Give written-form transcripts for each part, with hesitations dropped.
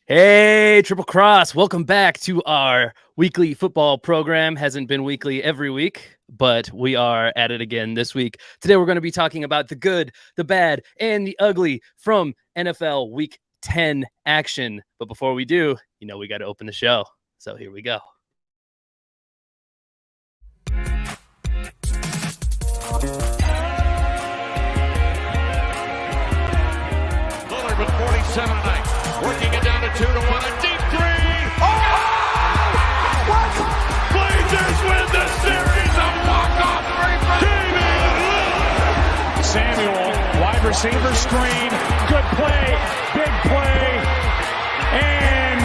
Hey, Triple Cross. Welcome back to our weekly football program. Hasn't been weekly every week, but we are at it again this week. Today, we're going to be talking about the good, the bad, and the ugly from NFL Week 10 action. But before we do, we got to open the show. So here we go. Lillard with 47 tonight. Working it down to 2-1. A deep three. Oh! What? Blazers win the series. A walk-off three for Damian Lillard. Samuel, wide receiver screen. Good play. Big play. And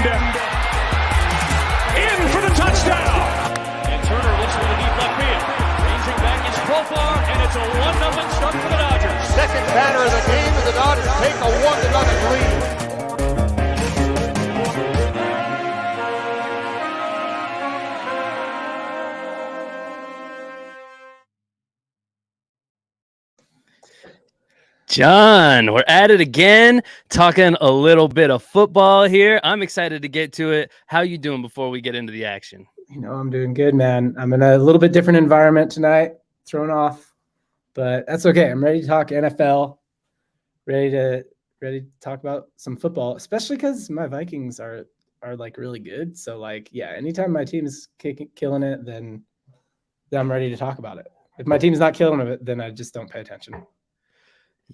in for the touchdown. And Turner looks for the deep left field. Ranging back is Profar, and it's a 1-0 start for the Dodgers. Second batter of the game, and the Dodgers take a 1-0 lead. John, we're at it again, talking a little bit of football here. I'm excited to get to it. How you doing before we get into the action? I'm doing good, man. I'm in a little bit different environment tonight, thrown off, but that's okay. I'm ready to talk NFL, ready to talk about some football, especially because my Vikings are like really good. So like, yeah, anytime my team is killing it, then I'm ready to talk about it. If my team's not killing it, then I just don't pay attention.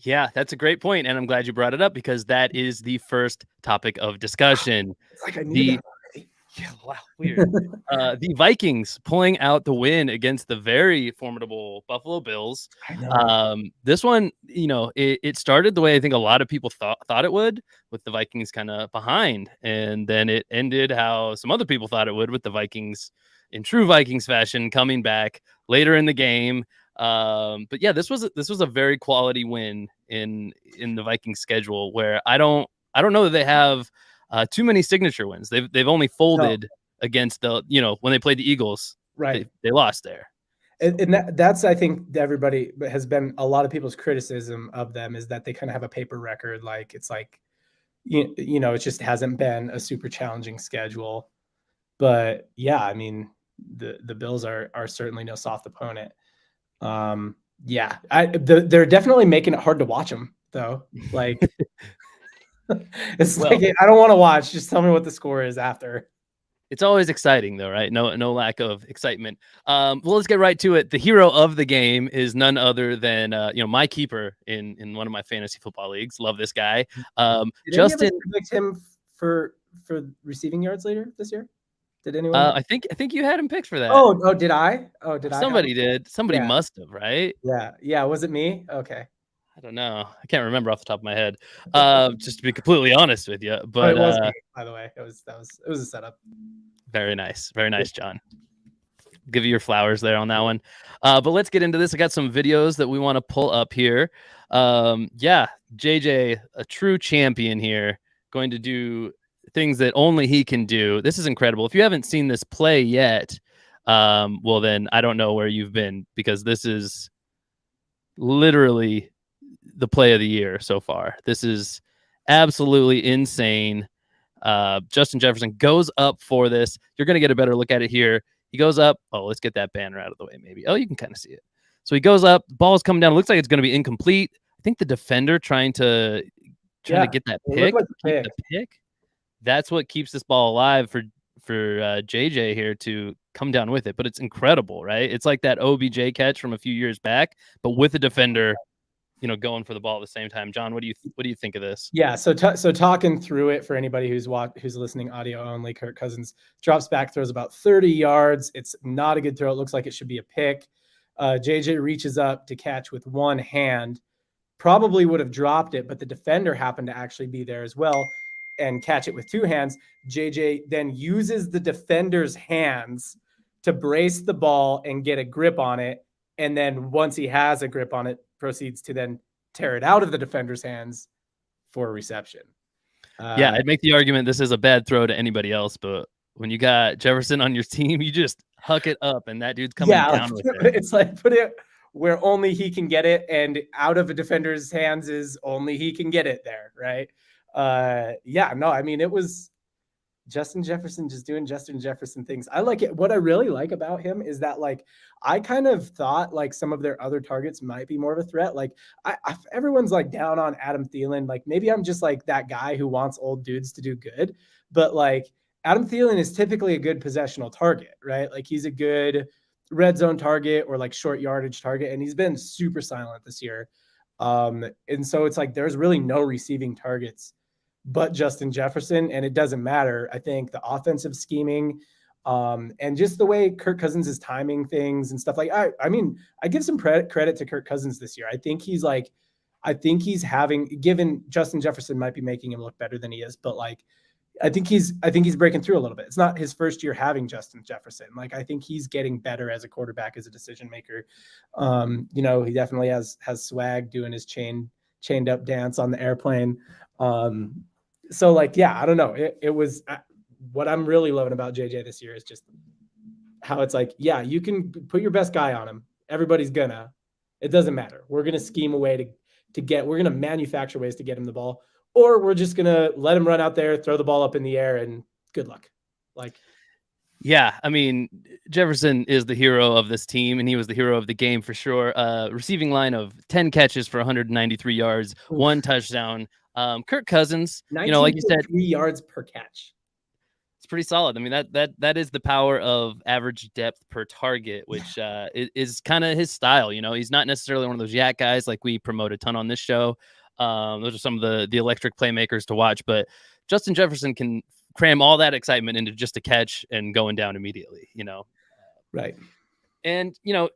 Yeah, that's a great point, and I'm glad you brought it up because that is the first topic of discussion. It's like I knew that already. Yeah, wow, weird. The Vikings pulling out the win against the very formidable Buffalo Bills. I know. This one, it started the way I think a lot of people thought it would, with the Vikings kind of behind, and then it ended how some other people thought it would, with the Vikings in true Vikings fashion coming back later in the game. But yeah, this was a very quality win in the Vikings schedule, where I don't know that they have too many signature wins. They've only folded against the when they played the Eagles, right? They lost there, and that's I think everybody has been a lot of people's criticism of them is that they kind of have a paper record. Like it's like it just hasn't been a super challenging schedule. But yeah, I mean the Bills are certainly no soft opponent. Yeah, they're definitely making it hard to watch them though. Like it's like I don't want to watch. Just tell me what the score is after. It's always exciting though, right? No lack of excitement. Well, let's get right to it. The hero of the game is none other than my keeper in one of my fantasy football leagues. Love this guy. Justin, predict him for receiving yards later this year. Did anyone? I think you had him picked for that. Oh, did I? Oh, did I? Somebody did. Somebody must have, right? Yeah. Was it me? Okay. I don't know. I can't remember off the top of my head. Just to be completely honest with you, but it was me, by the way, it was a setup. Very nice, John. Give you your flowers there on that one. But let's get into this. I got some videos that we want to pull up here. Yeah, JJ, a true champion here, going to do things that only he can do. This is incredible. If you haven't seen this play yet, well then I don't know where you've been, because this is literally the play of the year so far. This is absolutely insane. Justin Jefferson goes up for this. You're going to get a better look at it here. He goes up. Oh, let's get that banner out of the way maybe. Oh, you can kind of see it. So he goes up. Ball's coming down. It looks like it's going to be incomplete. I think the defender trying to get that pick. The pick. That's what keeps this ball alive for JJ here to come down with it. But it's incredible, right? It's like that OBJ catch from a few years back, but with a defender, going for the ball at the same time. John, what do you think of this? Yeah. So talking through it for anybody who's listening audio only, Kirk Cousins drops back, throws about 30 yards. It's not a good throw. It looks like it should be a pick. JJ reaches up to catch with one hand, probably would have dropped it, but the defender happened to actually be there as well and catch it with two hands. JJ then uses the defender's hands to brace the ball and get a grip on it. And then once he has a grip on it, proceeds to then tear it out of the defender's hands for a reception. Yeah, I'd make the argument this is a bad throw to anybody else, but when you got Jefferson on your team, you just huck it up and that dude's coming down with it. It's like put it where only he can get it, and out of a defender's hands is only he can get it there, right? I mean, it was Justin Jefferson just doing Justin Jefferson things. I like it. What I really like about him is that, like, I kind of thought like some of their other targets might be more of a threat. Like everyone's like down on Adam Thielen. Like maybe I'm just like that guy who wants old dudes to do good, but like Adam Thielen is typically a good possessional target, right? Like he's a good red zone target or like short yardage target. And he's been super silent this year. And so it's like, there's really no receiving targets but Justin Jefferson, and it doesn't matter. I think the offensive scheming, and just the way Kirk Cousins is timing things and stuff like, I mean, I give some credit to Kirk Cousins this year. I think he's having, given Justin Jefferson might be making him look better than he is, but like, I think he's breaking through a little bit. It's not his first year having Justin Jefferson. Like, I think he's getting better as a quarterback, as a decision maker. You know, he definitely has swag doing his chained up dance on the airplane. So like, yeah, I don't know. It was what I'm really loving about JJ this year is just how it's like, yeah, you can put your best guy on him. Everybody's gonna, it doesn't matter. We're going to scheme a way we're going to manufacture ways to get him the ball, or we're just going to let him run out there, throw the ball up in the air, and good luck. Like, yeah, I mean, Jefferson is the hero of this team, and he was the hero of the game for sure. Receiving line of 10 catches for 193 yards, 1 touchdown. Kirk Cousins, you know, like you said, 3 yards per catch. It's pretty solid. I mean, that is the power of average depth per target, which is kind of his style. You know, he's not necessarily one of those yak guys like we promote a ton on this show. Those are some of the electric playmakers to watch, but Justin Jefferson can cram all that excitement into just a catch and going down immediately, you know? Right. And, you know,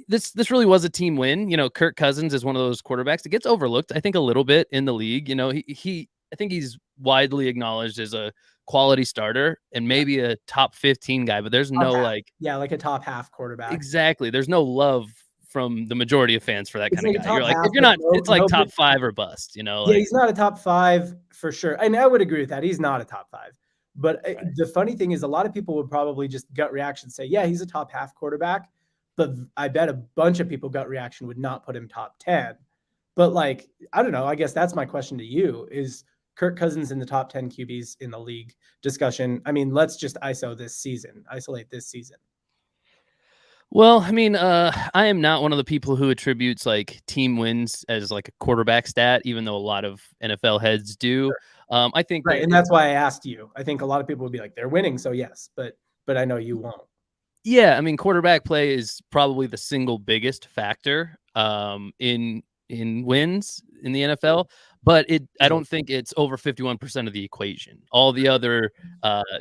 this really was a team win. You know, Kirk Cousins is one of those quarterbacks that gets overlooked, I think, a little bit in the league. You know, I think he's widely acknowledged as a quality starter and maybe a top 15 guy, but there's no like a top half quarterback. Exactly. There's no love from the majority of fans for that kind of guy. You're like, if you're not, it's like top 5 or bust, you know? Like, yeah, he's not a top 5 for sure. And I would agree with that. He's not a top 5. But right. The funny thing is, a lot of people would probably just gut reaction say, yeah, he's a top half quarterback. But I bet a bunch of people gut reaction would not put him top 10. But like, I don't know. I guess that's my question to you. Is Kirk Cousins in the top 10 QBs in the league discussion? I mean, let's just isolate this season. Well, I mean, I am not one of the people who attributes like team wins as like a quarterback stat, even though a lot of NFL heads do. Sure. I think right, and that's why I asked you. I think a lot of people would be like, they're winning, so yes, but I know you won't. Yeah, I mean, quarterback play is probably the single biggest factor in wins in the NFL, but I don't think it's over 51% of the equation. All the other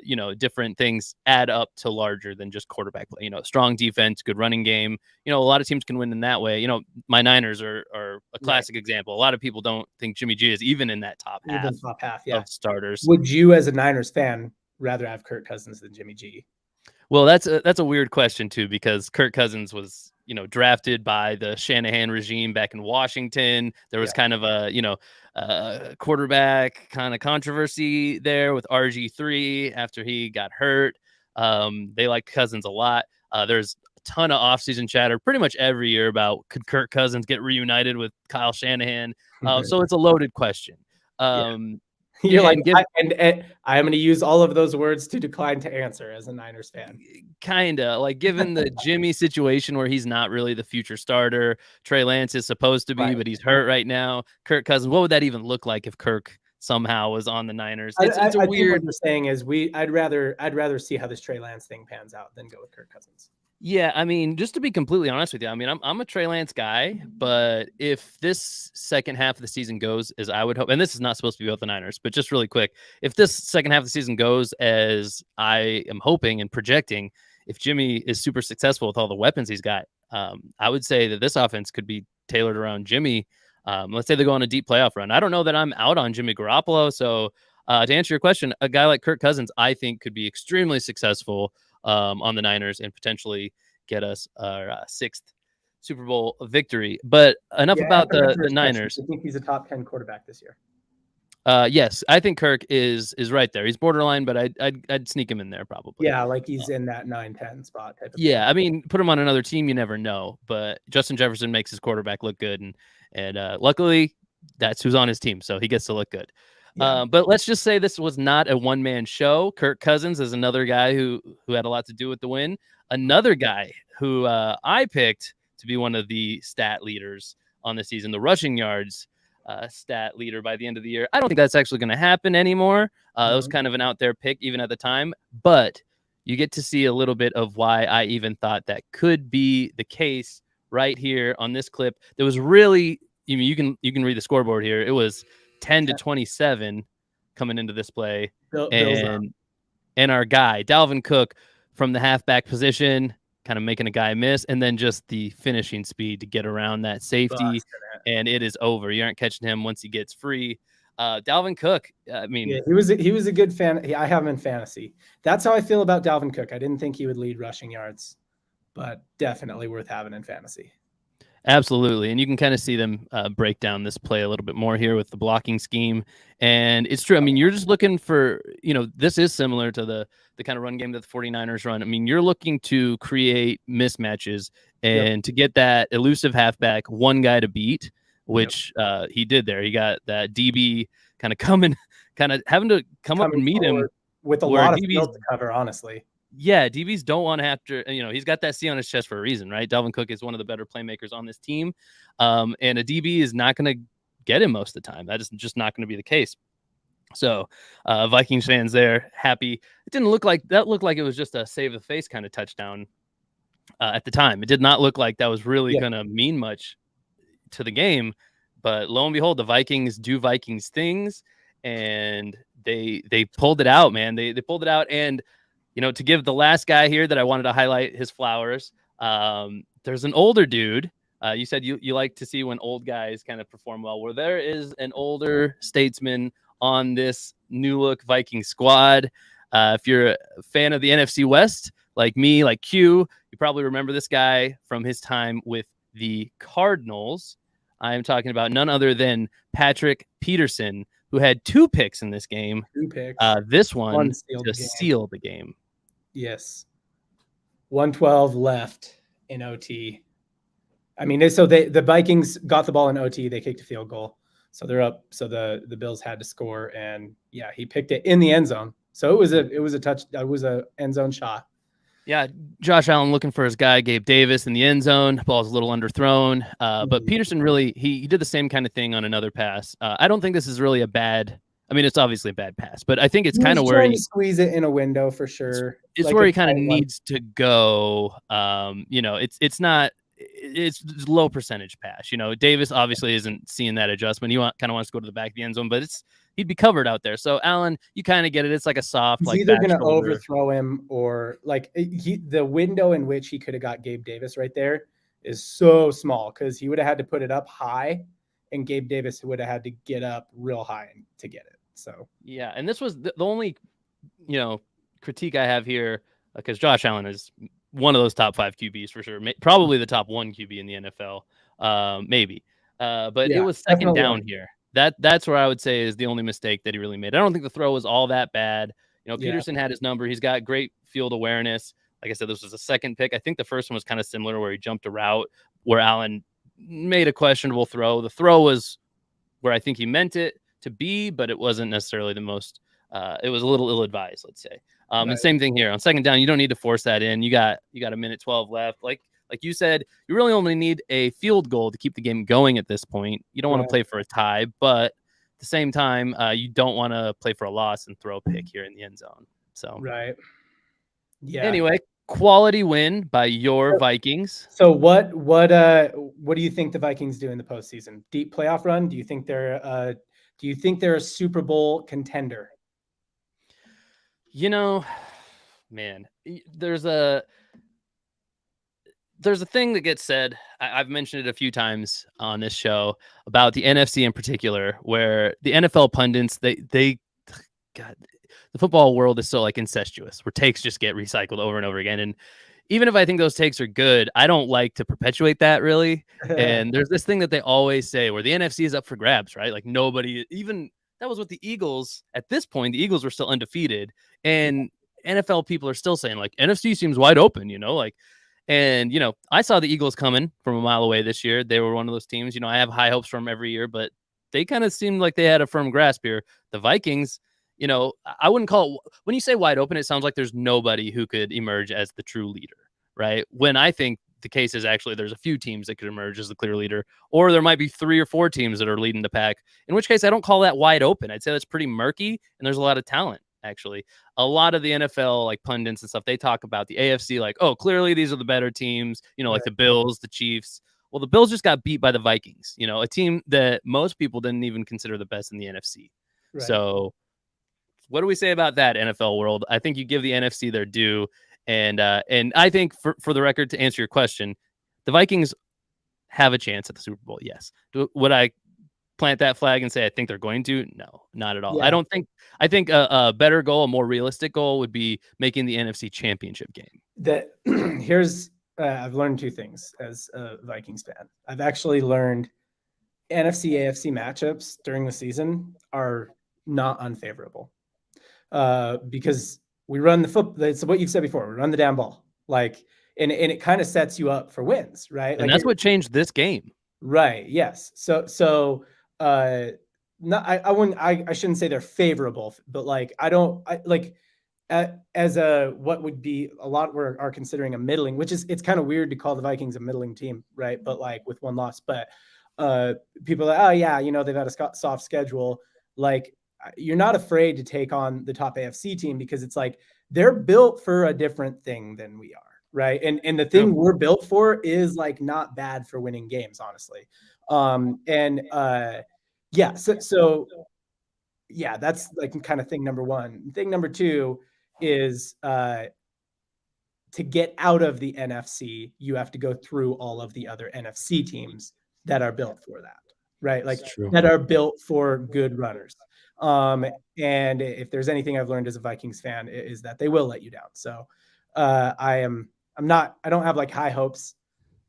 you know, different things add up to larger than just quarterback play. You know, strong defense, good running game. You know, a lot of teams can win in that way. You know, my Niners are a classic example. A lot of people don't think Jimmy G is even in that top half of starters. Would you, as a Niners fan, rather have Kirk Cousins than Jimmy G? Well, that's a weird question too, because Kirk Cousins was, you know, drafted by the Shanahan regime back in Washington. There was kind of a, you know, quarterback kind of controversy there with RG3 after he got hurt. They liked Cousins a lot. There's a ton of offseason chatter pretty much every year about could Kirk Cousins get reunited with Kyle Shanahan. So it's a loaded question. You're like, and I'm going to use all of those words to decline to answer as a Niners fan. Kind of like, given the Jimmy situation where he's not really the future starter, Trey Lance is supposed to be, but he's hurt right now. Kirk Cousins, what would that even look like if Kirk somehow was on the Niners? It's a weird. Think what you're saying is I'd rather see how this Trey Lance thing pans out than go with Kirk Cousins. Yeah, I mean, just to be completely honest with you, I mean, I'm a Trey Lance guy, but if this second half of the season goes as I would hope, and this is not supposed to be about the Niners, but just really quick, if this second half of the season goes as I am hoping and projecting, if Jimmy is super successful with all the weapons he's got, I would say that this offense could be tailored around Jimmy. Let's say they go on a deep playoff run. I don't know that I'm out on Jimmy Garoppolo. So to answer your question, a guy like Kirk Cousins, I think could be extremely successful on the Niners and potentially get us our 6th Super Bowl victory. But enough about the Niners. I think he's a top 10 quarterback this year. Yes, I think Kirk is right there. He's borderline, but I'd sneak him in there probably. Yeah, like he's in that 9-10 spot type of thing. I mean, put him on another team, you never know. But Justin Jefferson makes his quarterback look good, and luckily that's who's on his team, so he gets to look good. Yeah. But let's just say this was not a one-man show. Kirk Cousins is another guy who had a lot to do with the win. Another guy who I picked to be one of the stat leaders on the season, the rushing yards stat leader by the end of the year. I don't think that's actually going to happen anymore. It was kind of an out there pick even at the time, but you get to see a little bit of why I even thought that could be the case right here on this clip. There was really, you can read the scoreboard here. It was 10-27 coming into this play, and our guy Dalvin Cook from the halfback position, kind of making a guy miss, and then just the finishing speed to get around that safety, and it is over. You aren't catching him once he gets free. Dalvin Cook, I mean, yeah, he was a good fan. I have him in fantasy. That's how I feel about Dalvin Cook. I didn't think he would lead rushing yards, but definitely worth having in fantasy. Absolutely. And you can kind of see them break down this play a little bit more here with the blocking scheme. And it's true. I mean, you're just looking for, this is similar to the kind of run game that the 49ers run. I mean, you're looking to create mismatches and to get that elusive halfback, one guy to beat, which he did there. He got that DB kind of having to come up and meet him with a lot of field to cover, honestly. Yeah, DBs don't want to have to, he's got that C on his chest for a reason, right? Dalvin Cook is one of the better playmakers on this team. And a DB is not going to get him most of the time. That is just not going to be the case. So Vikings fans there, happy. It didn't look like that. Looked like it was just a save the face kind of touchdown at the time. It did not look like that was really going to mean much to the game. But lo and behold, the Vikings do Vikings things, and they pulled it out, man. They pulled it out. And to give the last guy here that I wanted to highlight his flowers, there's an older dude. You said you like to see when old guys kind of perform well. Where there is an older statesman on this new look Viking squad. If you're a fan of the NFC West, like me, like Q, you probably remember this guy from his time with the Cardinals. I'm talking about none other than Patrick Peterson, who had 2 picks in this game. 2 picks. This one to seal the game. Yes. 112 left in OT. I mean, so the Vikings got the ball in OT. They kicked a field goal. So they're up. So the Bills had to score. And yeah, he picked it in the end zone. So it was a end zone shot. Yeah, Josh Allen looking for his guy, Gabe Davis, in the end zone. Ball's a little underthrown. But Peterson really, he did the same kind of thing on another pass. I don't think this is really it's obviously a bad pass, but I think it's kind of where he squeeze it in a window for sure. It's where he kind of needs to go. It's low percentage pass. Davis obviously isn't seeing that adjustment. He kind of wants to go to the back of the end zone, but he'd be covered out there. So Allen, you kind of get it. It's like a soft, he's either going to overthrow him or the window in which he could have got Gabe Davis right there is so small because he would have had to put it up high, and Gabe Davis would have had to get up real high to get it. So yeah, and this was the only critique I have here because Josh Allen is one of those top 5 QBs for sure, probably the top 1 QB in the NFL, maybe. But it was second down here. That's where I would say is the only mistake that he really made. I don't think the throw was all that bad. Peterson had his number. He's got great field awareness. Like I said, this was a second pick. I think the first one was kind of similar where he jumped a route where Allen made a questionable throw. The throw was where I think he meant it to be, but it wasn't necessarily the most it was a little ill-advised, let's say. Right. And same thing here on second down. You don't need to force that in. You got a minute 12 left. Like you said, you really only need a field goal to keep the game going at this point. You don't want to play for a tie, but at the same time, you don't want to play for a loss and throw a pick here in the end zone. So right. Yeah. Anyway, quality win by your Vikings. So what do you think the Vikings do in the postseason? Deep playoff run? Do you think they're a Super Bowl contender? Man, there's a thing that gets said. I've mentioned it a few times on this show about the NFC in particular, where the NFL pundits, the football world is so incestuous, where takes just get recycled over and over again. And even if I think those takes are good, I don't like to perpetuate that really. And there's this thing that they always say where the NFC is up for grabs, right? Like nobody, even that was what the Eagles at this point, the Eagles were still undefeated, and NFL people are still saying NFC seems wide open, and I saw the Eagles coming from a mile away this year. They were one of those teams, I have high hopes for them every year, but they kind of seemed like they had a firm grasp here. The Vikings, I wouldn't call it, when you say wide open, it sounds like there's nobody who could emerge as the true leader, right? When I think the case is actually there's a few teams that could emerge as the clear leader, or there might be 3 or 4 teams that are leading the pack, in which case I don't call that wide open. I'd say that's pretty murky, and there's a lot of talent. Actually, a lot of the NFL like pundits and stuff, they talk about the AFC like, oh, clearly these are the better teams, like the Bills, the Chiefs. Well, the Bills just got beat by the Vikings, a team that most people didn't even consider the best in the NFC. Right. So what do we say about that, NFL world? I think you give the NFC their due. And I think for the record, to answer your question, the Vikings have a chance at the Super Bowl. Yes. Would I plant that flag and say I think they're going to? No, not at all. Yeah. I think a better goal, a more realistic goal would be making the NFC Championship game. I've learned 2 things as a Vikings fan. I've actually learned NFC AFC matchups during the season are not unfavorable because we run the football. That's what you've said before. We run the damn ball, and it kind of sets you up for wins, right? And that's what changed this game, right? Yes. So. I shouldn't say they're favorable, but as what would be a lot are considering a middling, which is, it's kind of weird to call the Vikings a middling team, right? But with 1 loss, but people are like, oh yeah, they've had a soft schedule. You're not afraid to take on the top AFC team because it's they're built for a different thing than we are. Right. And the thing we're built for is not bad for winning games, honestly. So that's kind of thing number 1. Thing number 2 is to get out of the NFC, you have to go through all of the other NFC teams that are built for that, right? That are built for good runners. And if there's anything I've learned as a Vikings fan, is that they will let you down. So I don't have high hopes.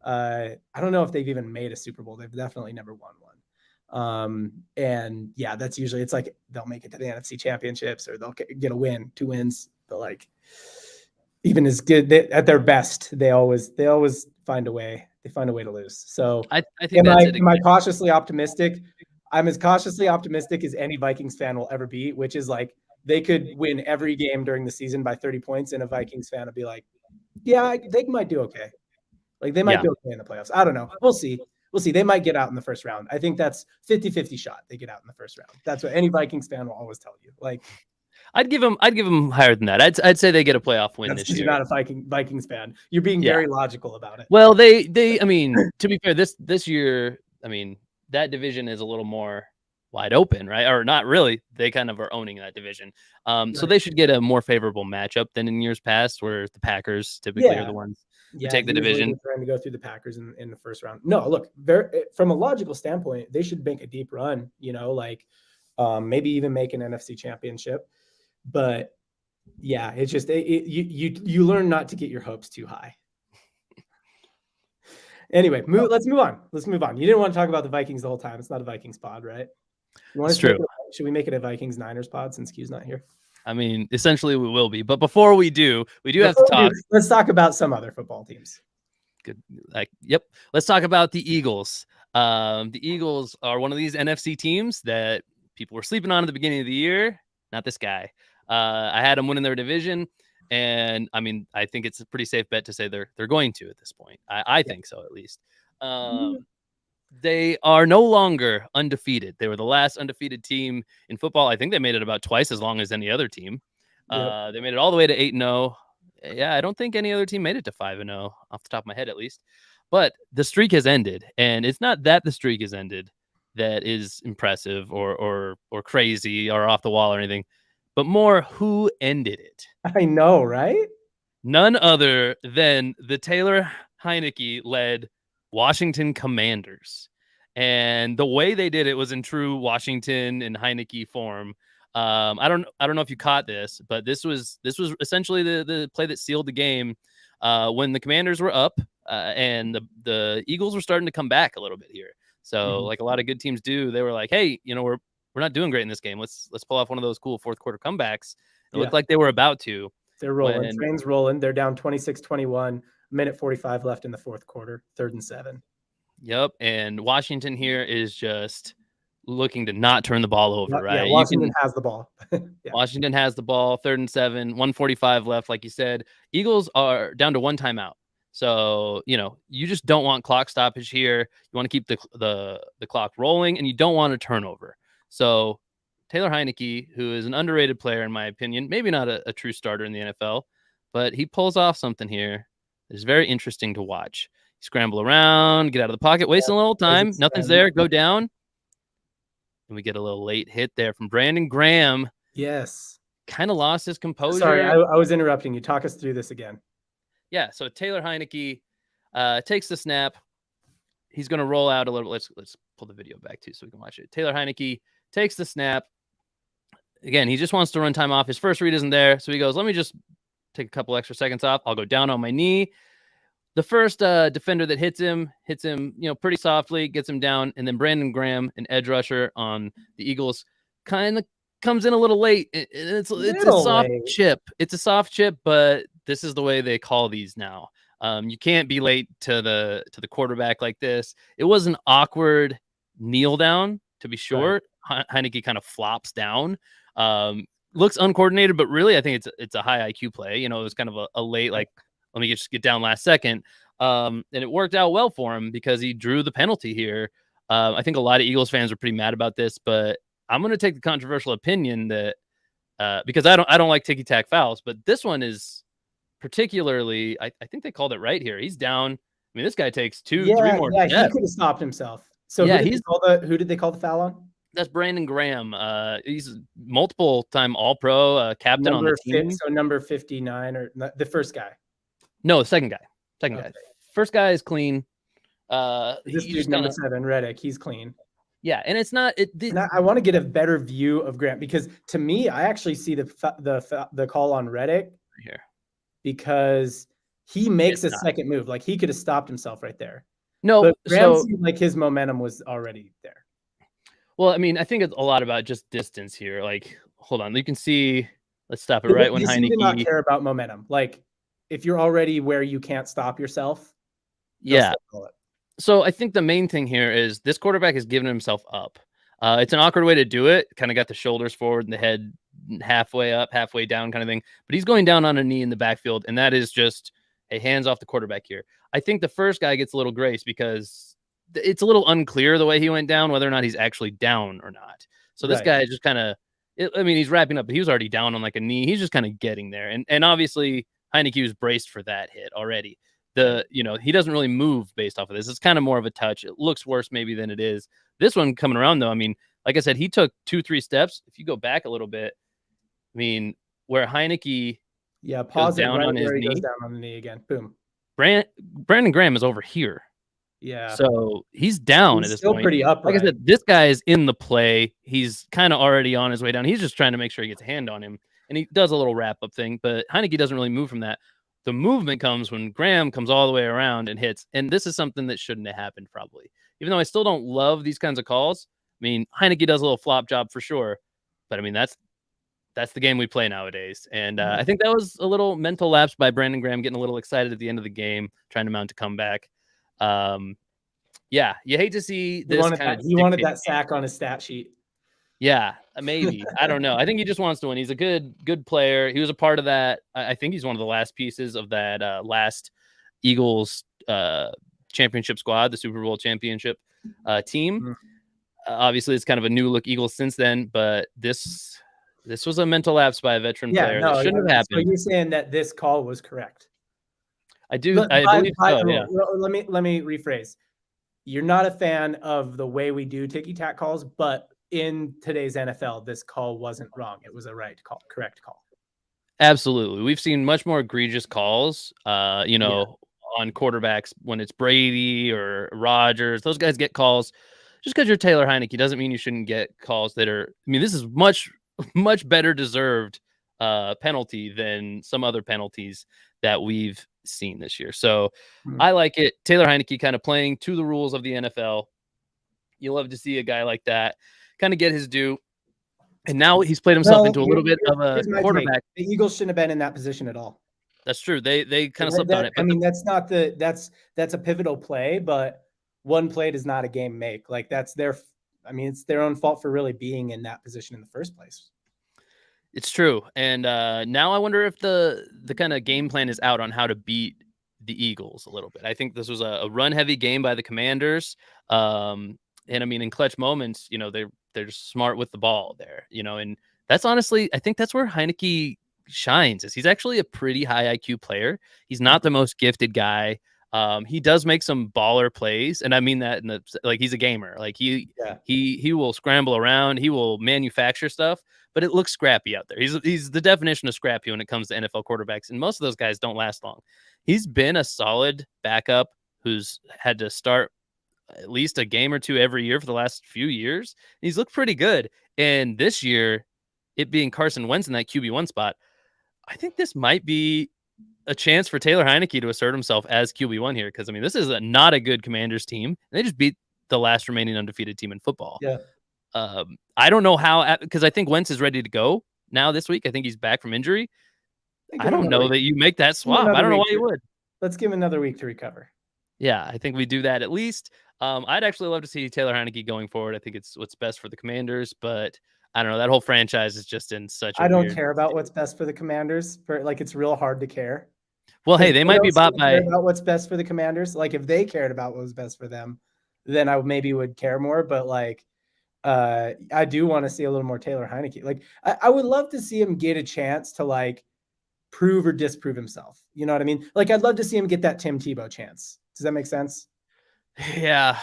I don't know if they've even made a Super Bowl. They've definitely never won one. And yeah, that's usually, it's they'll make it to the NFC championships or they'll get a win, 2 wins, but even as good at their best, they always find a way. They find a way to lose. So I think am I cautiously optimistic? I'm as cautiously optimistic as any Vikings fan will ever be, which is they could win every game during the season by 30 points. And a Vikings fan will be yeah, they might do okay. They might be okay in the playoffs. I don't know. We'll see. They might get out in the first round. I think that's 50-50 shot. They get out in the first round. That's what any Vikings fan will always tell you. I'd give them higher than that. I'd say they get a playoff win this year. You're not a Vikings fan. You're being very logical about it. Well, they I mean, to be fair, this year, I mean, that division is a little more wide open, right? Or not really. They kind of are owning that division. So they should get a more favorable matchup than in years past, where the Packers typically are the ones who take the division. Trying to go through the Packers in the first round. No, look, from a logical standpoint, they should make a deep run. Maybe even make an NFC championship. But yeah, it's just you learn not to get your hopes too high. Anyway, let's move on. You didn't want to talk about the Vikings the whole time. It's not a Vikings pod, right? It's true. Should we make it a Vikings Niners pod since Q's not here? I mean, essentially we will be. But before we do have to talk. Let's talk about some other football teams. Good. Yep. Let's talk about the Eagles. The Eagles are one of these NFC teams that people were sleeping on at the beginning of the year. Not this guy. I had them winning their division. And I mean, I think it's a pretty safe bet to say they're going to at this point. I think so, at least. They are no longer undefeated. They were the last undefeated team in football. I think they made it about twice as long as any other team. They made it all the way to 8-0. Yeah, I don't think any other team made it to 5-0 off the top of my head, at least. But the streak has ended, and it's not that the streak has ended that is impressive or crazy or off the wall or anything, but more who ended it. I know, right? None other than the Taylor Heineke-led Washington Commanders. And the way they did it was in true Washington and Heineke form. I don't know if you caught this, but this was essentially the play that sealed the game when the Commanders were up and the Eagles were starting to come back a little bit here. So like a lot of good teams do, they were like, hey, we're not doing great in this game. Let's pull off one of those cool fourth quarter comebacks. It looked like they were about to. They're rolling. Train's rolling. They're down 26-21. Minute 45 left in the fourth quarter. 3rd and 7. Yep. And Washington here is just looking to not turn the ball over, right? Yeah, Washington has the ball. Yeah. Washington has the ball, 3rd and 7, 1:45 left. Like you said, Eagles are down to 1 timeout. So, you just don't want clock stoppage here. You want to keep the clock rolling, and you don't want a turnover. So Taylor Heineke, who is an underrated player, in my opinion, maybe not a true starter in the NFL, but he pulls off something here. It's very interesting to watch. Scramble around, get out of the pocket, wasting a little time. Nothing's there. Go down. And we get a little late hit there from Brandon Graham. Yes. Kind of lost his composure. Sorry, I was interrupting you. Talk us through this again. Yeah, so Taylor Heineke takes the snap. He's going to roll out a little. Let's pull the video back too so we can watch it. Taylor Heineke takes the snap. Again, he just wants to run time off. His first read isn't there, so he goes, let me just take a couple extra seconds off. I'll go down on my knee. The first defender that hits him, pretty softly, gets him down, and then Brandon Graham, an edge rusher on the Eagles, kind of comes in a little late. It's a soft chip. It's a soft chip, but this is the way they call these now. You can't be late to the quarterback like this. It was an awkward kneel down, to be sure. Right. Heineke kind of flops down. Looks uncoordinated, but really I think it's a high IQ play. It was kind of a late, like, let me just get down last second. And it worked out well for him because he drew the penalty here. I think a lot of Eagles fans are pretty mad about this, but I'm going to take the controversial opinion that because I don't like ticky-tack fouls, but this one is particularly, I think they called it right here. He's down. I mean, this guy takes 2-3 more steps. Yeah, he could have stopped himself. So yeah, who did they call the foul on? That's Brandon Graham. He's multiple-time All-Pro, captain on the team. So number 59, or the first guy? No, the second guy. Okay. First guy is clean. This dude's number 7, Reddick. He's clean. Yeah, and it's not. I want to get a better view of Graham because to me, I actually see the call on Reddick right here because he makes a second move. Like he could have stopped himself right there. No, but Graham seemed like his momentum was already there. Well, I mean, I think it's a lot about just distance here. Like, hold on, you can see. Let's stop it right when Heineke. Did not care about momentum. Like, if you're already where you can't stop yourself. Yeah. So I think the main thing here is this quarterback has given himself up. It's an awkward way to do it. Kind of got the shoulders forward and the head halfway up, halfway down kind of thing. But he's going down on a knee in the backfield. And that is just, hey, hands off the quarterback here. I think the first guy gets a little grace because it's a little unclear the way he went down, whether or not he's actually down or not. So this guy is just kind of, he's wrapping up, but he was already down on like a knee. He's just kind of getting there. And obviously Heineke was braced for that hit already. He doesn't really move based off of this. It's kind of more of a touch. It looks worse maybe than it is. This one coming around though, I mean, like I said, he took 2-3 steps. If you go back a little bit, I mean, where Heineke pause down right on his knee. Goes down on the knee again. Boom. Brandon Graham is over here. Yeah. So he's down at this still point. Pretty upright. Like I said, this guy is in the play. He's kind of already on his way down. He's just trying to make sure he gets a hand on him. And he does a little wrap-up thing, but Heineke doesn't really move from that. The movement comes when Graham comes all the way around and hits. And this is something that shouldn't have happened probably. Even though I still don't love these kinds of calls. I mean, Heineke does a little flop job for sure. But I mean, that's the game we play nowadays. And I think that was a little mental lapse by Brandon Graham getting a little excited at the end of the game, trying to mount a comeback. Yeah, you hate to see this He wanted that sack on his stat sheet. Yeah, maybe. I don't know. I think he just wants to win. He's a good player. He was a part of that. I think he's one of the last pieces of that last Eagles championship squad, the Super Bowl championship team. Mm-hmm. Obviously, it's kind of a new look Eagles since then, but this was a mental lapse by a veteran player. That shouldn't have happened. So you're saying that this call was correct? I do. I believe so. Yeah. Let me rephrase. You're not a fan of the way we do ticky-tack calls, but in today's NFL, this call wasn't wrong. It was a correct call. Absolutely. We've seen much more egregious calls, on quarterbacks when it's Brady or Rodgers. Those guys get calls. Just because you're Taylor Heineke doesn't mean you shouldn't get calls that are, I mean, this is much, much better deserved penalty than some other penalties that we've seen this year. So I like it. Taylor Heineke kind of playing to the rules of the NFL. You love to see a guy like that kind of get his due. And now he's played himself into a little bit of a quarterback. The Eagles shouldn't have been in that position at all. That's true. They kind of slipped on it. I mean, that's a pivotal play, but one play does not a game make. Like that's their I mean, it's their own fault for really being in that position in the first place. It's true. And now I wonder if the kind of game plan is out on how to beat the Eagles a little bit. I think this was a run heavy game by the Commanders. And I mean, in clutch moments, they're just smart with the ball there, and that's honestly, I think that's where Heineke shines. Is he's actually a pretty high IQ player. He's not the most gifted guy. He does make some baller plays, and I mean that he's a gamer. Like he will scramble around, he will manufacture stuff, but it looks scrappy out there. He's the definition of scrappy when it comes to NFL quarterbacks, and most of those guys don't last long. He's been a solid backup who's had to start at least a game or two every year for the last few years. He's looked pretty good, and this year, it being Carson Wentz in that QB1 spot, I think this might be a chance for Taylor Heineke to assert himself as QB1 here, because I mean, this is not a good Commanders team, and they just beat the last remaining undefeated team in football. Yeah. I don't know how, because I think Wentz is ready to go now this week. I think he's back from injury. I don't know that you make that swap. I don't know why you would. Let's give him another week to recover. Yeah, I think we do that at least. I'd actually love to see Taylor Heineke going forward. I think it's what's best for the Commanders, but I don't know. That whole franchise is just in such a I don't care about what's best for the Commanders. It's real hard to care. Well, hey, they might be bought by about what's best for the Commanders. Like if they cared about what was best for them, then I maybe would care more. But I do want to see a little more Taylor Heineke. Like I would love to see him get a chance to prove or disprove himself. You know what I mean? Like I'd love to see him get that Tim Tebow chance. Does that make sense? Yeah.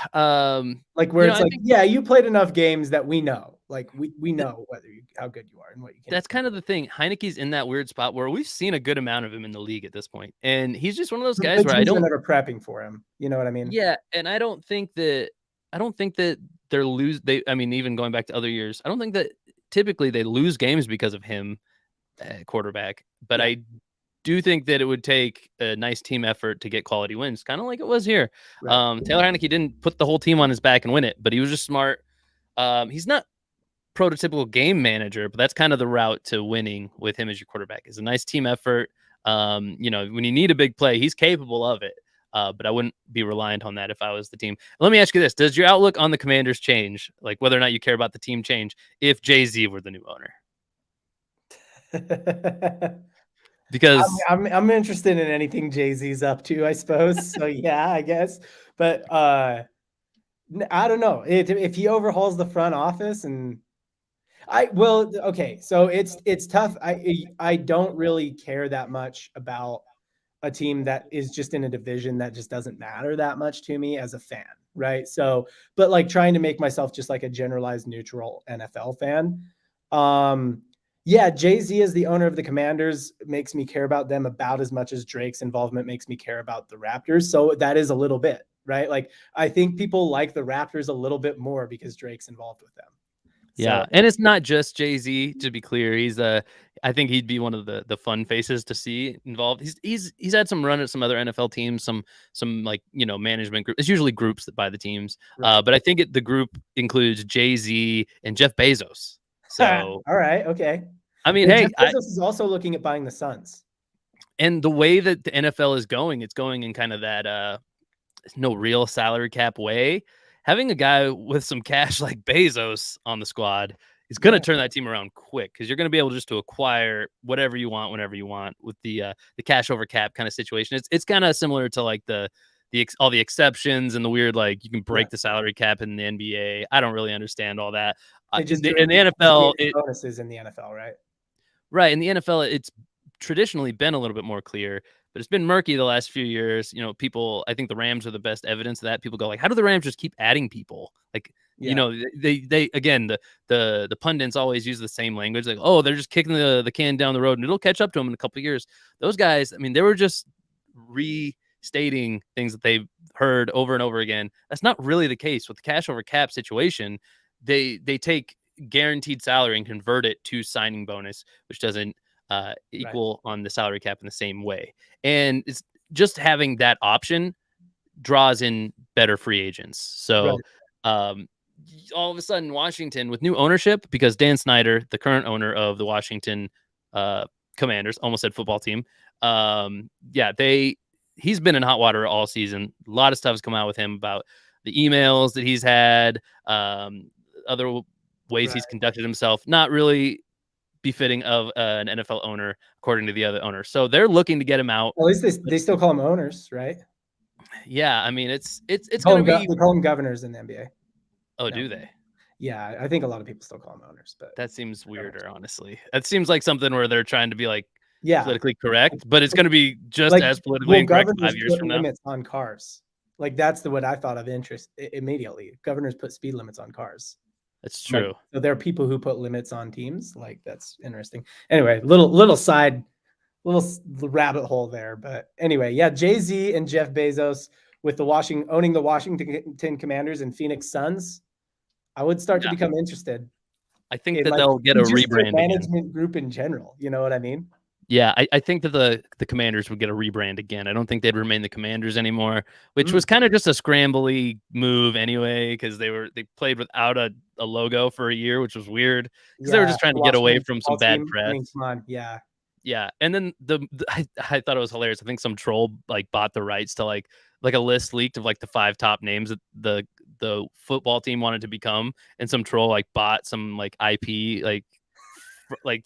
You played enough games that we know. Like we know how good you are and what you can. That's kind of the thing. Heineke's in that weird spot where we've seen a good amount of him in the league at this point, and he's just one of those guys where I don't never prepping for him. You know what I mean? Yeah, and I don't think that they're even going back to other years, I don't think that typically they lose games because of him at quarterback, but I do think that it would take a nice team effort to get quality wins, kind of like it was here. Right. Taylor Heineke didn't put the whole team on his back and win it, but he was just smart. He's not prototypical game manager, but that's kind of the route to winning with him as your quarterback, is a nice team effort. When you need a big play, he's capable of it. But I wouldn't be reliant on that if I was the team. Let me ask you this. Does your outlook on the Commanders change? Like whether or not you care about the team change if Jay-Z were the new owner? Because I'm interested in anything Jay-Z's up to, I suppose. So yeah, I guess. But I don't know. If he overhauls the front office so it's tough. I don't really care that much about a team that is just in a division that just doesn't matter that much to me as a fan, right? So, but trying to make myself just like a generalized neutral NFL fan. Jay-Z as the owner of the Commanders makes me care about them about as much as Drake's involvement makes me care about the Raptors. So that is a little bit, right? Like I think people like the Raptors a little bit more because Drake's involved with them. Yeah, and it's not just Jay-Z, to be clear. I think he'd be one of the fun faces to see involved. He's had some run at some other NFL teams, some management group. It's usually groups that buy the teams, right. But I think the group includes Jay-Z and Jeff Bezos. So all right, okay. I mean, Jeff Bezos is also looking at buying the Suns. And the way that the NFL is going, it's going in kind of that no real salary cap way. Having a guy with some cash like Bezos on the squad is going to turn that team around quick, because you're going to be able just to acquire whatever you want, whenever you want, with the cash over cap kind of situation. It's kind of similar to like all the exceptions and the weird, like you can break the salary cap in the NBA. I don't really understand all that. In the NFL, bonuses in the NFL, right? Right. In the NFL, it's traditionally been a little bit more clear, but it's been murky the last few years. I think the Rams are the best evidence of that. People go like, how do the Rams just keep adding people? Like, they again, the pundits always use the same language. Like, oh, they're just kicking the can down the road and it'll catch up to them in a couple of years. Those guys, I mean, they were just restating things that they've heard over and over again. That's not really the case with the cash over cap situation. They take guaranteed salary and convert it to signing bonus, which doesn't equal on the salary cap in the same way. And it's just having that option draws in better free agents. So all of a sudden Washington with new ownership, because Dan Snyder, the current owner of the Washington Commanders, almost said football team. He's been in hot water all season. A lot of stuff has come out with him about the emails that he's had, other ways he's conducted himself, not really befitting of an NFL owner, according to the other owner. So they're looking to get him out. At least they still call them owners, right? Yeah, I mean, it's going to be. They call them governors in the NBA. Oh, No. do they? Yeah, I think a lot of people still call them owners, but That seems weirder, honestly. That seems like something where they're trying to be like politically yeah, correct, but it's going to be just like, as politically incorrect 5 governors years put from now. limits on cars. Like that's what I thought of interest immediately. Governors put speed limits on cars. That's true. Like, so there are people who put limits on teams. Like that's interesting. Anyway, little rabbit hole there. But anyway, yeah, Jay-Z and Jeff Bezos with owning the Washington Commanders and Phoenix Suns. I would start to become interested. I think that they'll get a rebrand management group in general. You know what I mean? Yeah, I think that the Commanders would get a rebrand again. I don't think they'd remain the Commanders anymore, which was kind of just a scrambly move anyway, because they played without a logo for a year, which was weird because they were just trying to get away from some bad press. I mean, come on, yeah. Yeah, and then I thought it was hilarious. I think some troll like bought the rights to like a list leaked of like the 5 top names that the football team wanted to become, and some troll like bought some like IP like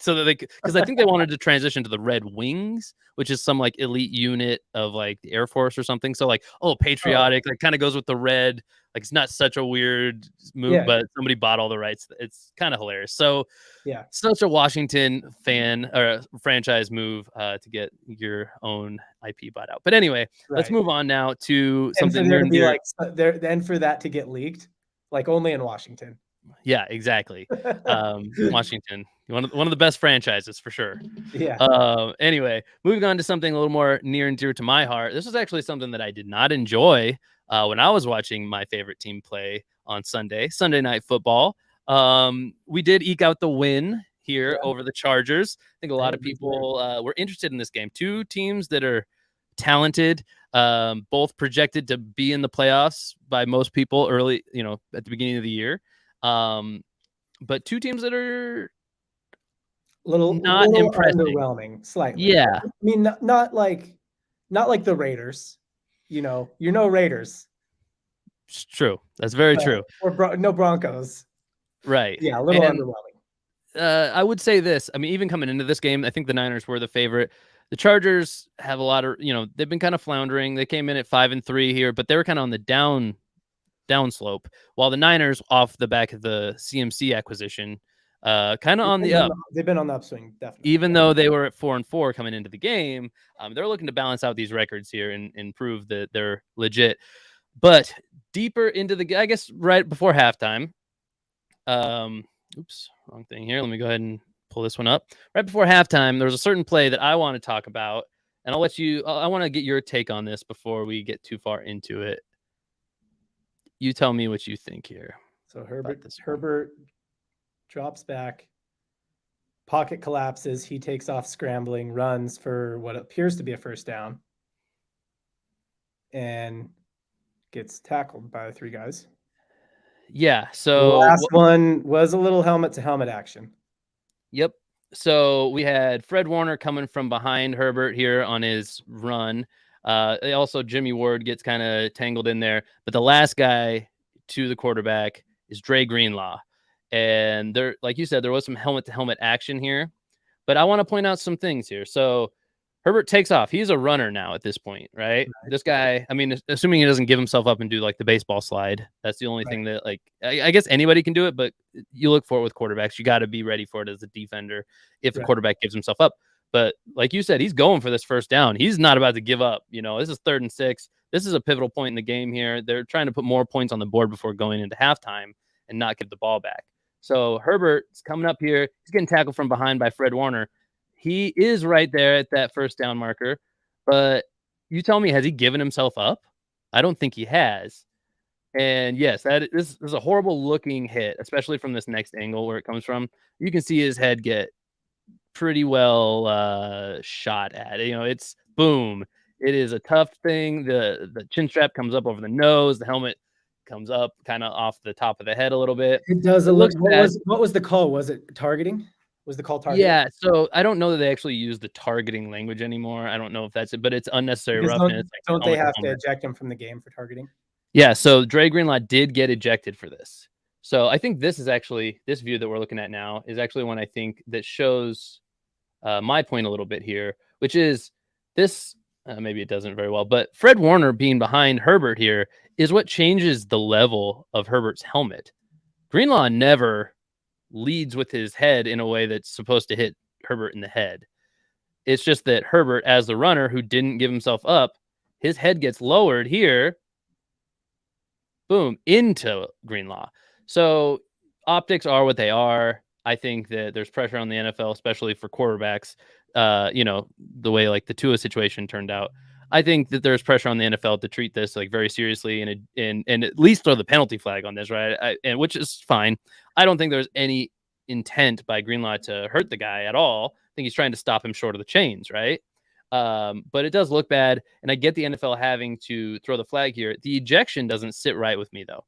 so that because I think they wanted to transition to the Red Wings, which is some like elite unit of like the Air Force or something. So like, patriotic, like kind of goes with the red. Like it's not such a weird move, but somebody bought all the rights. It's kind of hilarious. So yeah, such a Washington fan or franchise move to get your own IP bought out. But anyway, let's move on now to something near and dear. Then for that to get leaked, like only in Washington. Yeah, exactly. Washington, one of the best franchises for sure. Yeah. Anyway, moving on to something a little more near and dear to my heart. This was actually something that I did not enjoy when I was watching my favorite team play on Sunday Night Football. We did eke out the win here over the Chargers. I think a lot of people were interested in this game. 2 teams that are talented, both projected to be in the playoffs by most people early, at the beginning of the year. But 2 teams that are not impressive, underwhelming, slightly. Yeah, I mean, not like the Raiders. Raiders. It's true. That's very true. Or no Broncos. Right. Yeah, a little underwhelming. I would say this. I mean, even coming into this game, I think the Niners were the favorite. The Chargers have a lot of, they've been kind of floundering. They came in at 5-3 here, but they were kind of on the downslope, while the Niners, off the back of the CMC acquisition, kind of on the up. They've been on the upswing, definitely. Even though they were at 4-4 coming into the game, they're looking to balance out these records here and prove that they're legit. But deeper into I guess right before halftime. Oops, wrong thing here. Let me go ahead and pull this one up. Right before halftime, there was a certain play that I want to talk about, and I want to get your take on this before we get too far into it. You tell me what you think here. So Herbert drops back, pocket collapses. He takes off scrambling, runs for what appears to be a first down, and gets tackled by 3 guys. Yeah. So the last one was a little helmet to helmet action. Yep. So we had Fred Warner coming from behind Herbert here on his run. Also, Jimmy Ward gets kind of tangled in there. But the last guy to the quarterback is Dre Greenlaw. And there, like you said, there was some helmet-to-helmet action here. But I want to point out some things here. So Herbert takes off. He's a runner now at this point, right? This guy, I mean, assuming he doesn't give himself up and do like the baseball slide, that's the only thing that, like, I guess anybody can do it, but you look for it with quarterbacks. You got to be ready for it as a defender if the quarterback gives himself up. But like you said, he's going for this first down. He's not about to give up. This is 3rd and 6. This is a pivotal point in the game here. They're trying to put more points on the board before going into halftime and not give the ball back. So Herbert's coming up here. He's getting tackled from behind by Fred Warner. He is right there at that first down marker, but you tell me, has he given himself up? I don't think he has. And yes, this is a horrible looking hit, especially from this next angle where it comes from. You can see his head get pretty well shot at. It's boom. It is a tough thing. The chin strap comes up over the nose. The helmet comes up kind of off the top of the head a little bit. It does. It looks bad. What was the call? Was it targeting? Was the call targeting? Yeah, so I don't know that they actually use the targeting language anymore. I don't know if that's it, but it's unnecessary roughness. Don't they have to eject him from the game for targeting? Yeah, so Dre Greenlaw did get ejected for this. So I think this view that we're looking at now is actually one I think that shows my point a little bit here, which is this. Maybe it doesn't very well, but Fred Warner being behind Herbert here is what changes the level of Herbert's helmet. Greenlaw never leads with his head in a way that's supposed to hit Herbert in the head. It's just that Herbert, as the runner who didn't give himself up, his head gets lowered here, boom, into Greenlaw. So optics are what they are. I think that there's pressure on the NFL, especially for quarterbacks. The way like the Tua situation turned out. I think that there's pressure on the NFL to treat this like very seriously and at least throw the penalty flag on this, right? And which is fine. I don't think there's any intent by Greenlaw to hurt the guy at all. I think he's trying to stop him short of the chains, right? But it does look bad, and I get the NFL having to throw the flag here. The ejection doesn't sit right with me though,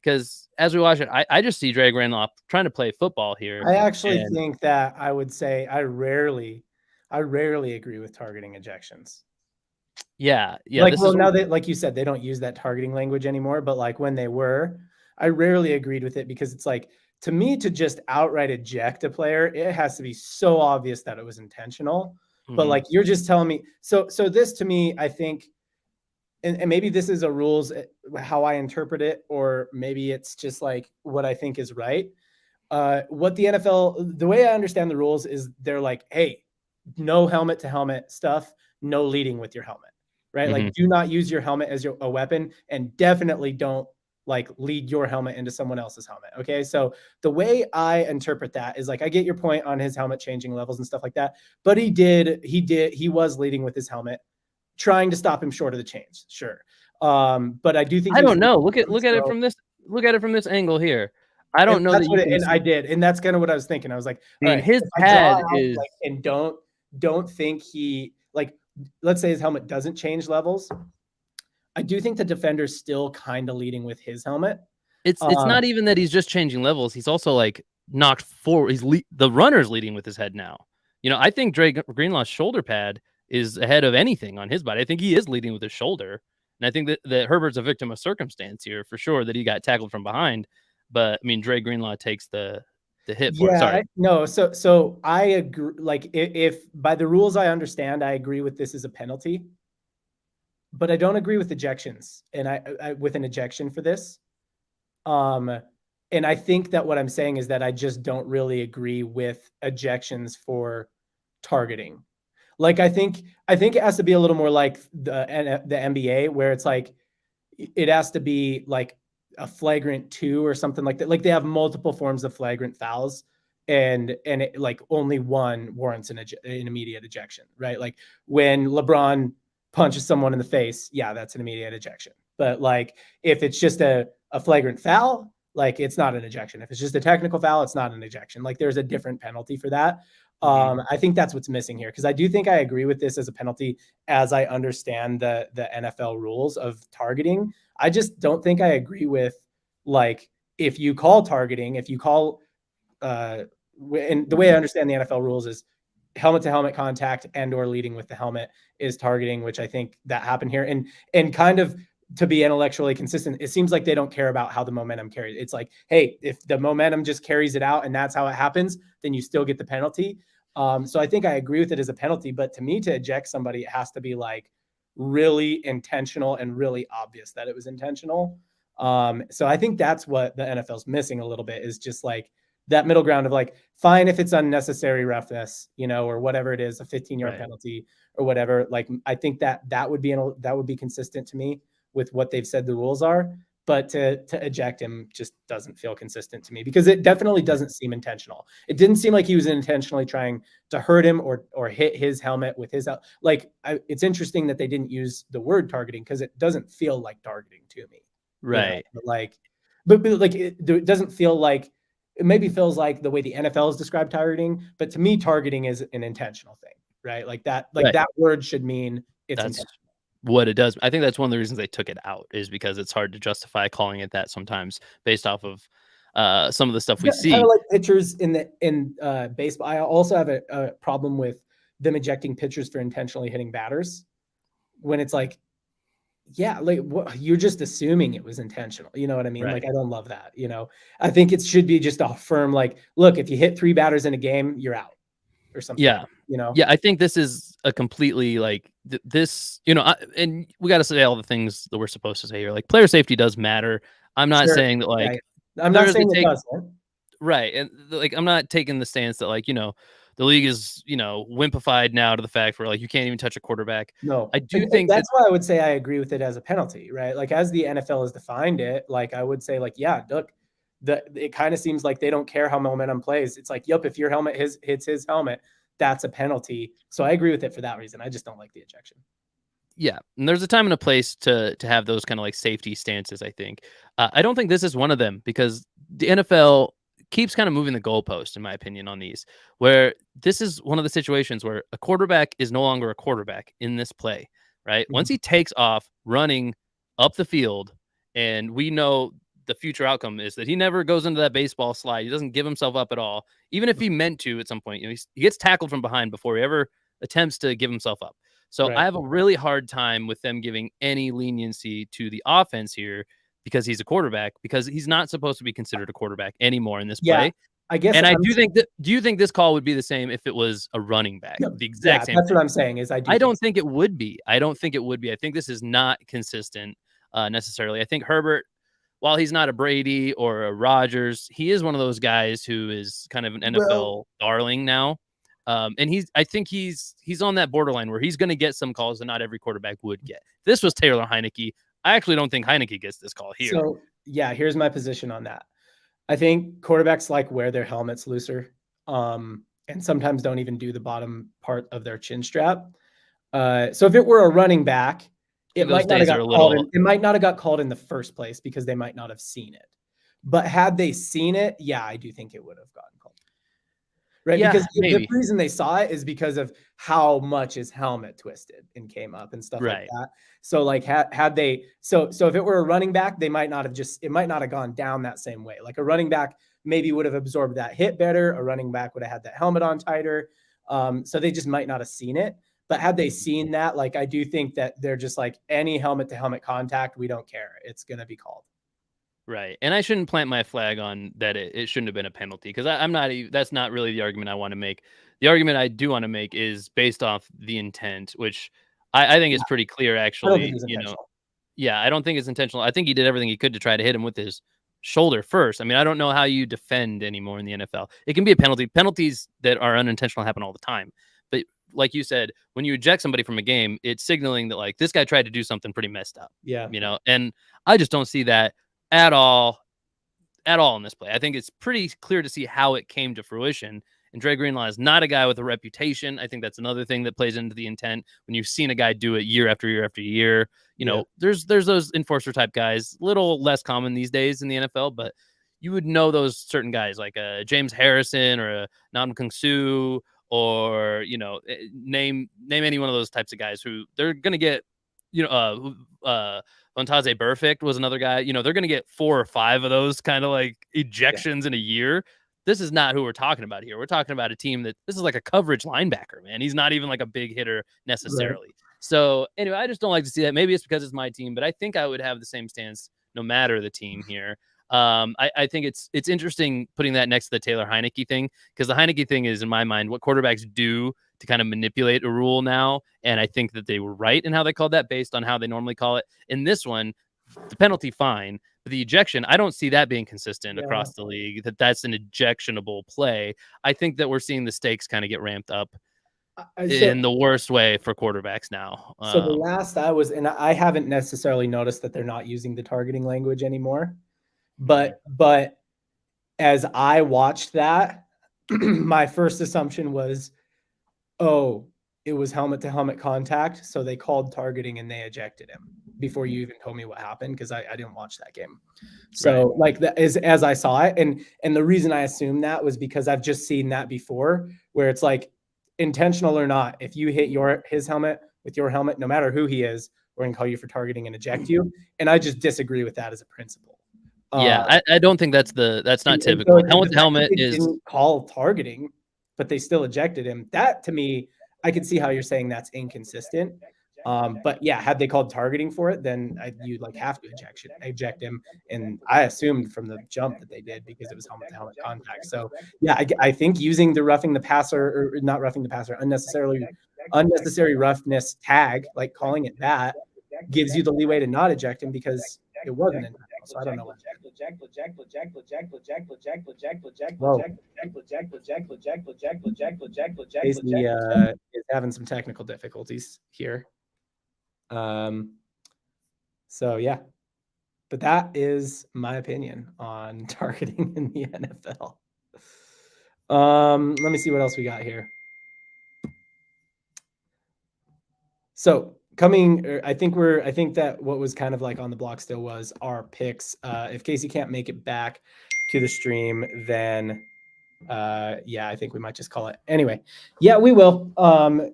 because as we watch it, I just see Dre Greenlaw trying to play football here. I actually think that I would say I rarely agree with targeting ejections. Yeah. Like, well, now that, like you said, they don't use that targeting language anymore, but like when they were, I rarely agreed with it because it's like, to me, to just outright eject a player, it has to be so obvious that it was intentional. Mm-hmm. But like, you're just telling me, so this to me, I think, and maybe this is a rules, how I interpret it, or maybe it's just like what I think is right. What the NFL, the way I understand the rules is they're like, hey, no helmet to helmet stuff, no leading with your helmet, right? Mm-hmm. Like, do not use your helmet as a weapon, and definitely don't like lead your helmet into someone else's helmet. Okay. So the way I interpret that is like, I get your point on his helmet changing levels and stuff like that, but he was leading with his helmet, trying to stop him short of the chains. Sure. But I do think, I don't know. Look at it from this angle here. I don't know. And I did. And that's kind of what I was thinking. I was like, his pad is like, and don't think he, like, let's say his helmet doesn't change levels. I do think the defender's still kind of leading with his helmet. It's not even that he's just changing levels. He's also like knocked forward. The runner's leading with his head now. I think Dre Greenlaw's shoulder pad is ahead of anything on his body. I think he is leading with his shoulder. And I think that Herbert's a victim of circumstance here for sure, that he got tackled from behind. But I mean, Dre Greenlaw takes the hit for it. Sorry. So I agree. Like, if by the rules I understand, I agree with this as a penalty. But I don't agree with ejections, and I with an ejection for this. And I think that what I'm saying is that I just don't really agree with ejections for targeting. Like, I think it has to be a little more like the NBA, where it's like it has to be like a flagrant 2 or something like that. Like, they have multiple forms of flagrant fouls, and it, like, only one warrants an immediate ejection, right? Like when LeBron punches someone in the face, yeah, that's an immediate ejection. But like, if it's just a flagrant foul, like, it's not an ejection. If it's just a technical foul, it's not an ejection. Like, there's a different penalty for that. I think that's what's missing here, because I do think I agree with this as a penalty as I understand the NFL rules of targeting. I just don't think I agree with, like, if you call targeting, and the way I understand the NFL rules is helmet to helmet contact and or leading with the helmet is targeting, which I think that happened here. And kind of, to be intellectually consistent, it seems like they don't care about how the momentum carries. It's like, hey, if the momentum just carries it out and that's how it happens, then you still get the penalty. So I think I agree with it as a penalty, but to me, to eject somebody, it has to be like really intentional and really obvious that it was intentional. So I think that's what the NFL's missing a little bit, is just like that middle ground of like, fine if it's unnecessary roughness, or whatever it is, a 15-yard penalty or whatever. Like, I think that would be consistent to me with what they've said the rules are. But to eject him just doesn't feel consistent to me, because it definitely doesn't seem intentional. It didn't seem like he was intentionally trying to hurt him or hit his helmet with his, like, it's interesting that they didn't use the word targeting, because it doesn't feel like targeting to me. Right. But like, but like, it doesn't feel like, it maybe feels like the way the NFL has described targeting, but to me, targeting is an intentional thing, right? Like that, that word should mean it's intentional. What it does. I think that's one of the reasons they took it out, is because it's hard to justify calling it that sometimes based off of some of the stuff we see. Kind of like pitchers in baseball. I also have a problem with them ejecting pitchers for intentionally hitting batters, when it's like, Yeah, like you're just assuming it was intentional. You know what I mean? Right. Like, I don't love that. I think it should be just a firm, like, look, if you hit 3 batters in a game, you're out or something. Yeah. Yeah, I think this is a completely like this, and we got to say all the things that we're supposed to say here. Like player safety does matter. I'm not Sure. saying that like Right. I'm not there's a saying it take, doesn't. right, and like I'm not taking the stance that like the league is wimpified now to the fact where like you can't even touch a quarterback. No, I do think that's why I would say I agree with it as a penalty, right? Like as the NFL has defined it, like I would say, like, yeah, look, it kind of seems like they don't care how momentum plays. It's like, yep, if your helmet hits his helmet, that's a penalty. So I agree with it for that reason. I just don't like the ejection. Yeah, and there's a time and a place to have those kind of like safety stances. I think I don't think this is one of them because the NFL keeps kind of moving the goalpost, in my opinion, on these. Where this is one of the situations where a quarterback is no longer a quarterback in this play, right? Once he takes off running up the field, and we know the future outcome is that he never goes into that baseball slide. He doesn't give himself up at all, even if he meant to at some point. He gets tackled from behind before he ever attempts to give himself up. So Right. I have a really hard time with them giving any leniency to the offense here because he's a quarterback, because he's not supposed to be considered a quarterback anymore in this play. I guess. And I do think that. Do you think this call would be the same if it was a running back? Yeah, The exact same. That's thing. what I'm saying. Is I don't think it would be. I don't think it would be. I think this is not consistent necessarily. I think Herbert, while he's not a Brady or a Rodgers, he is one of those guys who is kind of an NFL darling now. And I think he's on that borderline where he's going to get some calls that not every quarterback would get. This was Taylor Heineke. I actually don't think Heineke gets this call here. So yeah, here's my position on that. I think quarterbacks like wear their helmets looser, and sometimes don't even do the bottom part of their chin strap. So if it were a running back, it might not have got called. It might not have got called in the first place because they might not have seen it. But had they seen it, yeah, I do think it would have gotten called. Right, yeah, because maybe. the reason they saw it is because of how much his helmet twisted and came up and stuff like that. So like had they so if it were a running back, it might not have gone down that same way. Like a running back maybe would have absorbed that hit better. A running back would have had that helmet on tighter. So they just might not have seen it. But had they seen that, like I do think that they're just like any helmet to helmet contact, we don't care. It's gonna be called. Right. And I shouldn't plant my flag on that it shouldn't have been a penalty because I'm not, that's not really the argument I want to make. The argument I do want to make is based off the intent, which I think is pretty clear, actually. Yeah, I don't think it's intentional. I think he did everything he could to try to hit him with his shoulder first. I mean, I don't know how you defend anymore in the NFL. It can be a penalty. Penalties that are unintentional happen all the time. But like you said, when you eject somebody from a game, it's signaling that like this guy tried to do something pretty messed up. Yeah. And I just don't see that at all in this play. I think it's pretty clear to see how it came to fruition. And Dre Greenlaw is not a guy with a reputation. I think that's another thing that plays into the intent. When you've seen a guy do it year after year after year, there's those enforcer type guys, little less common these days in the NFL, but you would know those certain guys like James Harrison or Nam Kung Su, or name any one of those types of guys who they're gonna get. Vontaze Burfict was another guy. They're going to get 4 or 5 of those kind of like ejections in a year. This is not who we're talking about here. We're talking about a team this is like a coverage linebacker, man. He's not even like a big hitter necessarily. Right. So anyway, I just don't like to see that. Maybe it's because it's my team, but I think I would have the same stance no matter the team here. I think it's interesting putting that next to the Taylor Heineke thing, because the Heineke thing is, in my mind, what quarterbacks do to kind of manipulate a rule now. And I think that they were right in how they called that based on how they normally call it. In this one, the penalty, fine. But the ejection, I don't see that being consistent across the league, that's an ejectionable play. I think that we're seeing the stakes kind of get ramped up in the worst way for quarterbacks now. So the last and I haven't necessarily noticed that they're not using the targeting language anymore. But as I watched that, my first assumption was, oh, it was helmet to helmet contact. So they called targeting and they ejected him before you even told me what happened, because I didn't watch that game. So like that is as I saw it. And the reason I assumed that was because I've just seen that before, where it's like intentional or not, if you hit his helmet with your helmet, no matter who he is, we're gonna call you for targeting and eject you. And I just disagree with that as a principle. Yeah, I don't think that's not typical. So helmet to helmet didn't call targeting, but they still ejected him. That to me, I can see how you're saying that's inconsistent. But yeah, had they called targeting for it, then you'd like have to eject him. And I assumed from the jump that they did because it was helmet to helmet contact. So yeah, I think using the roughing the passer, or not roughing the passer, unnecessary roughness tag, like calling it that, gives you the leeway to not eject him because it wasn't intentional. So I don't know what. Casey is having some technical difficulties here. So yeah, but that is my opinion on targeting in the NFL. Let me see what else we got here. So I think that what was kind of like on the block still was our picks. If Casey can't make it back to the stream, then yeah, I think we might just call it. Anyway, yeah, we will.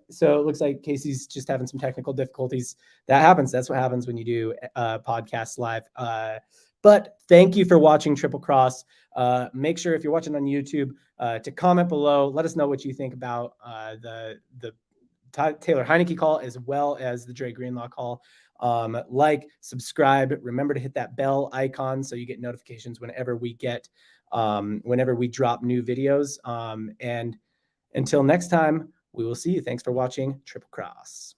So it looks like Casey's just having some technical difficulties. That happens. That's what happens when you do podcasts live. But thank you for watching Triple Cross. Make sure if you're watching on YouTube to comment below. Let us know what you think about the Taylor Heineke call as well as the Dre Greenlaw call. Like, subscribe. Remember to hit that bell icon so you get notifications whenever we drop new videos. And until next time, we will see you. Thanks for watching Triple Cross.